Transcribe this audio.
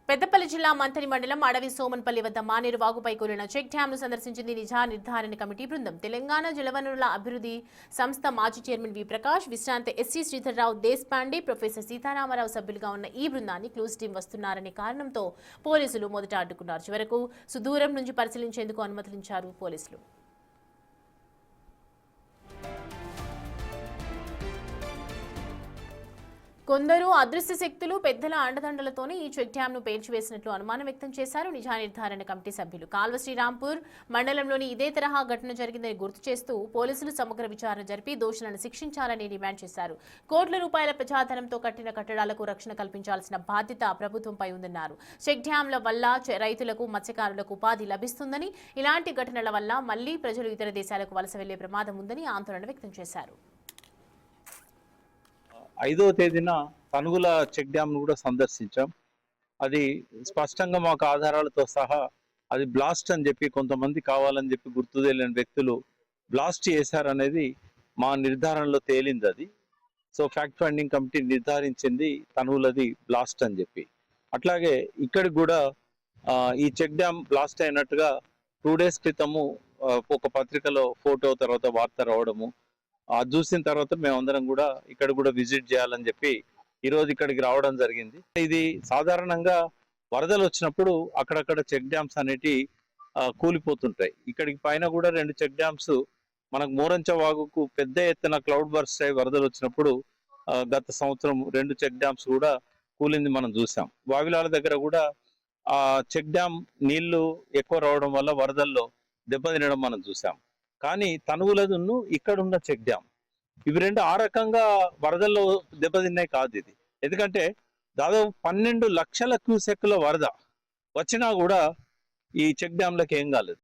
పెద్దపల్లి జిల్లా మంథని మండలం అడవి సోమన్పల్లి వద్ద మానేరు వాగుపై కూలిన చెక్ డ్యాంను సందర్శించింది నిజా నిర్ధారణ కమిటీ బృందం. తెలంగాణ జలవనరుల అభివృద్ధి సంస్థ మాజీ చైర్మన్ వి ప్రకాష్, విశ్రాంత ఎస్సీ శ్రీధర్రావు దేశపాండే, ప్రొఫెసర్ సీతారామరావు సభ్యులుగా ఉన్న ఈ బృందాన్ని క్లూజ్ టీం వస్తున్నారనే కారణంతో పోలీసులు మొదట అడ్డుకున్నారు. చివరకు సుదూరం నుంచి పరిశీలించేందుకు అనుమతించారు పోలీసులు. కొందరు అదృశ్య శక్తులు పెద్దల అండదండలతోనే ఈ చెక్ డ్యాంను పేల్చివేసినట్లు అనుమానం వ్యక్తం చేశారు నిజా నిర్ధారణ కమిటీ సభ్యులు. కాల్వ శ్రీరాంపూర్ మండలంలోని ఇదే తరహా ఘటన జరిగిందని గుర్తు చేస్తూ పోలీసులు సమగ్ర విచారణ జరిపి దోషులను శిక్షించాలని డిమాండ్ చేశారు. కోట్ల రూపాయల ప్రజాధనంతో కట్టిన కట్టడాలకు రక్షణ కల్పించాల్సిన బాధ్యత ప్రభుత్వంపై ఉందన్నారు. చెక్ డ్యాంల వల్ల రైతులకు, మత్స్యకారులకు ఉపాధి లభిస్తుందని, ఇలాంటి ఘటనల వల్ల మళ్లీ ప్రజలు ఇతర దేశాలకు వలస వెళ్లే ప్రమాదం ఉందని ఆందోళన వ్యక్తం చేశారు. 5వ తేదీన తనుగుల చెక్ డ్యామ్ కూడా సందర్శించాం. అది స్పష్టంగా మాకు ఆధారాలతో సహా అది బ్లాస్ట్ అని చెప్పి కొంతమంది కావాలని చెప్పి గుర్తు తెలియని వ్యక్తులు బ్లాస్ట్ చేశారనేది మా నిర్ధారణలో తేలింది. అది సో ఫ్యాక్ట్ ఫైండింగ్ కమిటీ నిర్ధారించింది తనుగులది బ్లాస్ట్ అని చెప్పి. అట్లాగే ఇక్కడికి కూడా ఈ చెక్ డ్యామ్ బ్లాస్ట్ అయినట్టుగా 2 days క్రితము ఒక పత్రికలో ఫోటో తర్వాత వార్త రావడము, అది చూసిన తర్వాత మేమందరం కూడా ఇక్కడ కూడా విజిట్ చేయాలని చెప్పి ఈరోజు ఇక్కడికి రావడం జరిగింది. ఇది సాధారణంగా వరదలు వచ్చినప్పుడు అక్కడక్కడ చెక్ డ్యామ్స్ అనేటి కూలిపోతుంటాయి. ఇక్కడికి పైన కూడా 2 చెక్ డ్యామ్స్ మనకు మోరంచ వాగుకు పెద్ద ఎత్తున క్లౌడ్ బర్స్ట్ అయి వరదలు వచ్చినప్పుడు గత సంవత్సరం 2 చెక్ డ్యామ్స్ కూడా కూలింది మనం చూసాం. వావిలాల దగ్గర కూడా ఆ చెక్ డ్యామ్ నీళ్లు ఎక్కువ రావడం వల్ల వరదల్లో దెబ్బతినడం మనం చూసాం. కానీ తనుగులదును ఇక్కడున్న చెక్ డ్యామ్ ఇవి రెండు ఆ రకంగా వరదల్లో దెబ్బతిన్నాయి కాదు. ఇది ఎందుకంటే దాదాపు 12 లక్షల క్యూసెక్ల వరద వచ్చినా కూడా ఈ చెక్ డ్యామ్లకు ఏం కాలేదు.